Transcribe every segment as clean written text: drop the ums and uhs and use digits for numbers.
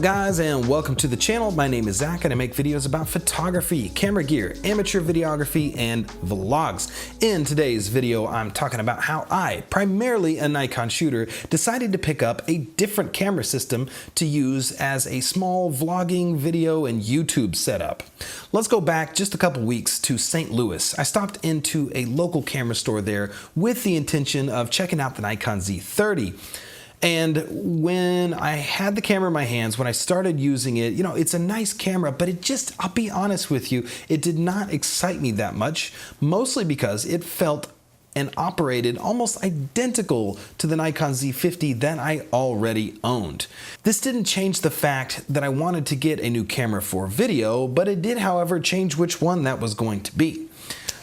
up, guys, and welcome to the channel. My name is Zach and I make videos about photography, camera gear, amateur videography, and vlogs. In today's video, I'm talking about how I, primarily a Nikon shooter, decided to pick up a different camera system to use as a small vlogging, video, and YouTube setup. Let's go back just a couple weeks to St. Louis. I stopped into a local camera store there with the intention of checking out the Nikon Z30. And when I had the camera in my hands, when I started using it, you know, it's a nice camera, but it just, I'll be honest with you, it did not excite me that much, mostly because it felt and operated almost identical to the Nikon Z50 that I already owned. This didn't change the fact that I wanted to get a new camera for video, but it did, however, change which one that was going to be.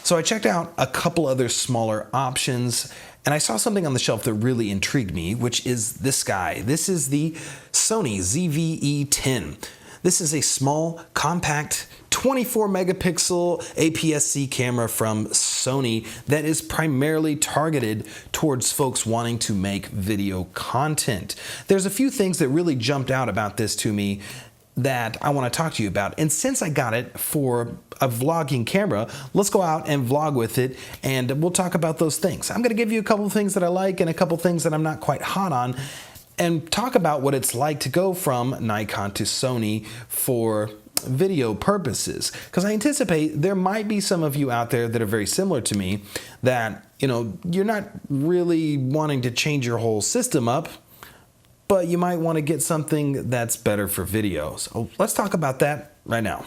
So I checked out a couple other smaller options, and I saw something on the shelf that really intrigued me, which is this guy. This is the Sony ZVE-10. This is a small, compact, 24 megapixel APS-C camera from Sony that is primarily targeted towards folks wanting to make video content. There's a few things that really jumped out about this to me that I want to talk to you about. And since I got it for a vlogging camera, let's go out and vlog with it, and we'll talk about those things. I'm going to give you a couple of things that I like and a couple of things that I'm not quite hot on, and talk about what it's like to go from Nikon to Sony for video purposes. Because I anticipate there might be some of you out there that are very similar to me, that, you know, you're not really wanting to change your whole system up, but you might want to get something that's better for video. So let's talk about that right now.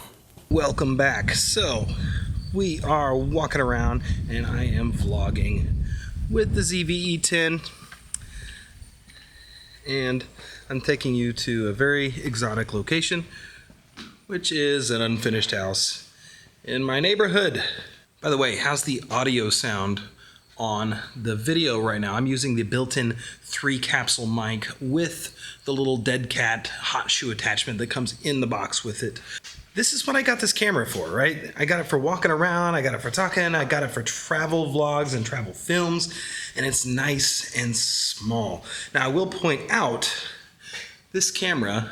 Welcome back. So we are walking around and I am vlogging with the ZVE-10, and I'm taking you to a very exotic location, which is an unfinished house in my neighborhood. By the way, how's the audio sound on the video right now? I'm using the built-in 3-capsule mic with the little dead cat hot shoe attachment that comes in the box with it. This is what I got this camera for, right? I got it for walking around, I got it for talking, I got it for travel vlogs and travel films, and it's nice and small. Now I will point out, this camera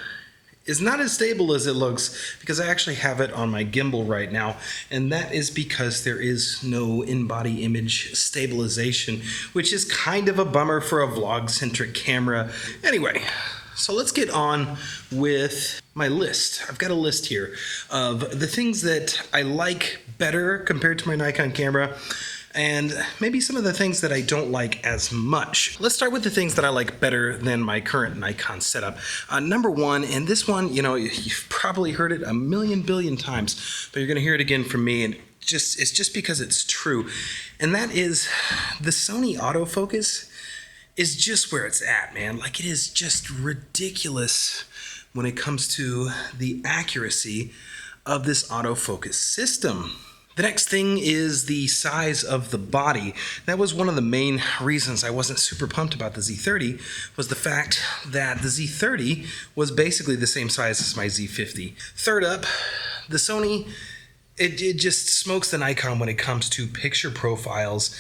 is not as stable as it looks because I actually have it on my gimbal right now, and that is because there is no in-body image stabilization, which is kind of a bummer for a vlog-centric camera. Anyway, so let's get on with my list. I've got a list here of the things that I like better compared to my Nikon camera, and maybe some of the things that I don't like as much. Let's start with the things that I like better than my current Nikon setup. Number one, and this one, you know, you've probably heard it a million billion times, but you're gonna hear it again from me, and it's just because it's true. And that is, the Sony autofocus is just where it's at, man. Like, it is just ridiculous when it comes to the accuracy of this autofocus system. The next thing is the size of the body. That was one of the main reasons I wasn't super pumped about the Z30, was the fact that the Z30 was basically the same size as my Z50. Third up, the Sony, it just smokes the Nikon when it comes to picture profiles.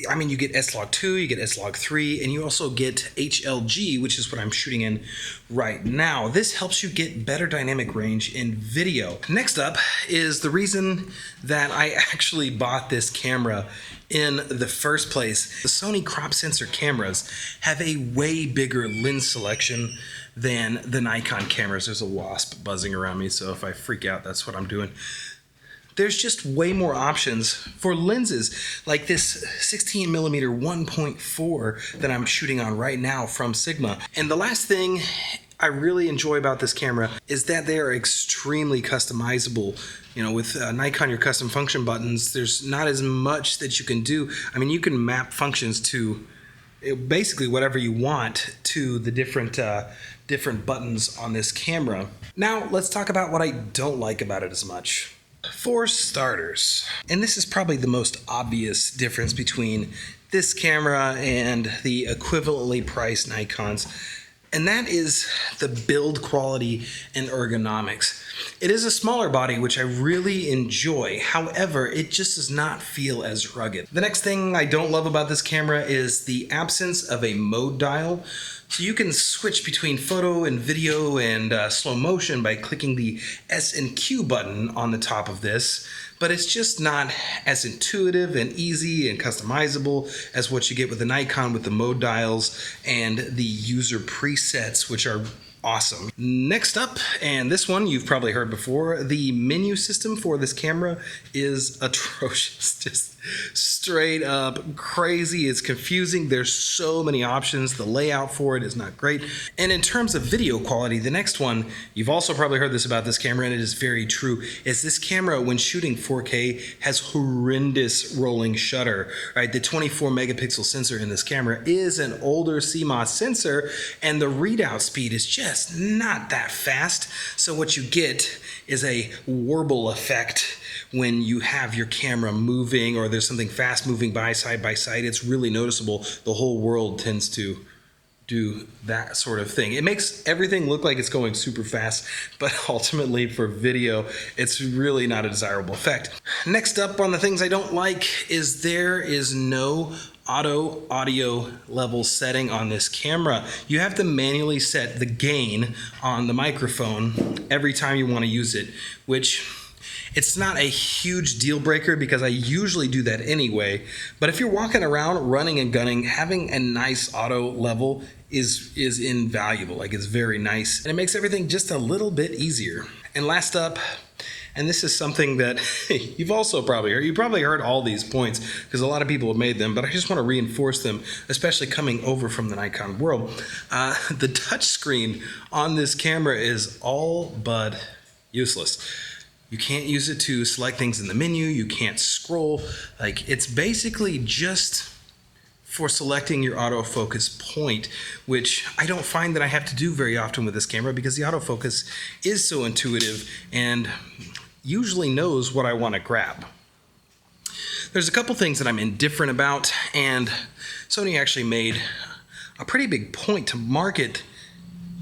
I mean, you get S-Log2, you get S-Log3, and you also get HLG, which is what I'm shooting in right now. This helps you get better dynamic range in video. Next up is the reason that I actually bought this camera in the first place. The Sony crop sensor cameras have a way bigger lens selection than the Nikon cameras. There's a wasp buzzing around me, so if I freak out, that's what I'm doing. There's just way more options for lenses, like this 16mm 1.4 that I'm shooting on right now from Sigma. And the last thing I really enjoy about this camera is that they are extremely customizable. You know, with Nikon, your custom function buttons, there's not as much that you can do. I mean, you can map functions to basically whatever you want to the different buttons on this camera. Now, let's talk about what I don't like about it as much. For starters, and this is probably the most obvious difference between this camera and the equivalently priced Nikons, and that is the build quality and ergonomics. It is a smaller body, which I really enjoy. However, it just does not feel as rugged. The next thing I don't love about this camera is the absence of a mode dial. So you can switch between photo and video and slow motion by clicking the S and Q button on the top of this, but it's just not as intuitive and easy and customizable as what you get with the Nikon with the mode dials and the user presets, which are awesome. Next up, and this one you've probably heard before, the menu system for this camera is atrocious. Just straight up crazy. It's confusing. There's so many options. The layout for it is not great. And in terms of video quality, the next one, you've also probably heard this about this camera, and it is very true, is this camera, when shooting 4K, has horrendous rolling shutter, right? The 24 megapixel sensor in this camera is an older CMOS sensor, and the readout speed is just not that fast. So what you get is a warble effect when you have your camera moving or there's something fast moving by side. It's really noticeable. The whole world tends to do that sort of thing. It makes everything look like it's going super fast, but ultimately for video, it's really not a desirable effect. Next up on the things I don't like is there is no auto audio level setting on this camera. You have to manually set the gain on the microphone every time you want to use it, which it's not a huge deal breaker because I usually do that anyway. But if you're walking around running and gunning, having a nice auto level is invaluable. Like, it's very nice, and it makes everything just a little bit easier. And last up, and this is something that you've also probably heard. You probably heard all these points because a lot of people have made them, but I just want to reinforce them, especially coming over from the Nikon world. The touch screen on this camera is all but useless. You can't use it to select things in the menu. You can't scroll. Like, it's basically just for selecting your autofocus point, which I don't find that I have to do very often with this camera because the autofocus is so intuitive and usually knows what I want to grab. There's a couple things that I'm indifferent about, and Sony actually made a pretty big point to market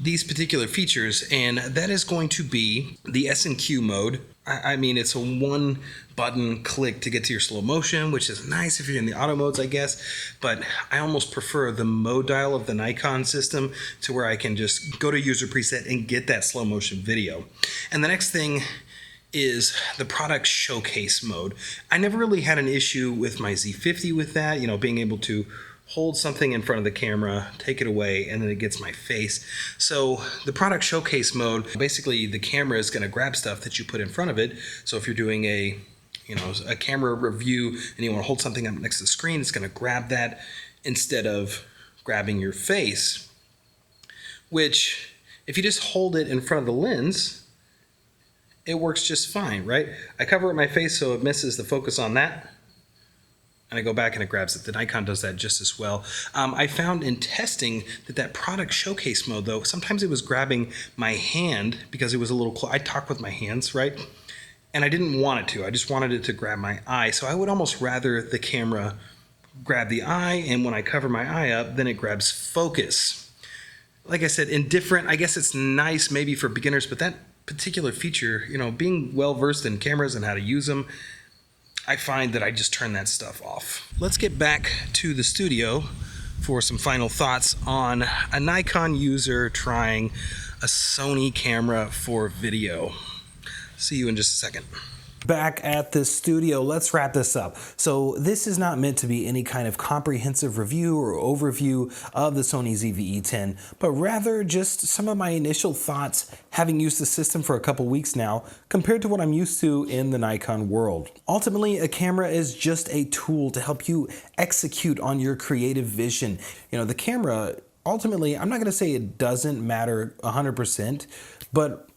these particular features, and that is going to be the S&Q mode. I mean, it's a one button click to get to your slow motion, which is nice if you're in the auto modes, I guess, but I almost prefer the mode dial of the Nikon system to where I can just go to user preset and get that slow motion video. And the next thing is the product showcase mode. I never really had an issue with my Z50 with that, you know, being able to hold something in front of the camera, take it away, and then it gets my face. So the product showcase mode, basically the camera is going to grab stuff that you put in front of it. So if you're doing a camera review and you want to hold something up next to the screen, it's going to grab that instead of grabbing your face, which if you just hold it in front of the lens, it works just fine, right? I cover up my face so it misses the focus on that, and I go back and it grabs it. The Nikon does that just as well. I found in testing that product showcase mode, though, sometimes it was grabbing my hand because it was a little close. I talk with my hands, right? And I didn't want it to. I just wanted it to grab my eye. So I would almost rather the camera grab the eye, and when I cover my eye up, then it grabs focus. Like I said, indifferent. I guess it's nice maybe for beginners, but that particular feature, you know, being well versed in cameras and how to use them, I find that I just turn that stuff off. Let's get back to the studio for some final thoughts on a Nikon user trying a Sony camera for video. See you in just a second. Back at the studio, let's wrap this up. So this is not meant to be any kind of comprehensive review or overview of the Sony ZVE-10, but rather just some of my initial thoughts having used the system for a couple weeks now compared to what I'm used to in the Nikon world. Ultimately, a camera is just a tool to help you execute on your creative vision. You know, the camera, ultimately, I'm not going to say it doesn't matter 100%, but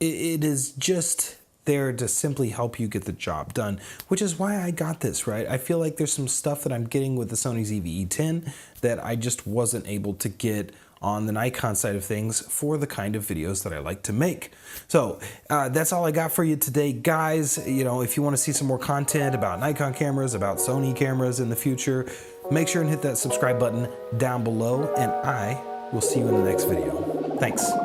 it is just there to simply help you get the job done, which is why I got this, right? I feel like there's some stuff that I'm getting with the Sony ZVE-10 that I just wasn't able to get on the Nikon side of things for the kind of videos that I like to make. So that's all I got for you today, guys. You know, if you want to see some more content about Nikon cameras, about Sony cameras in the future, make sure and hit that subscribe button down below, and I will see you in the next video. Thanks.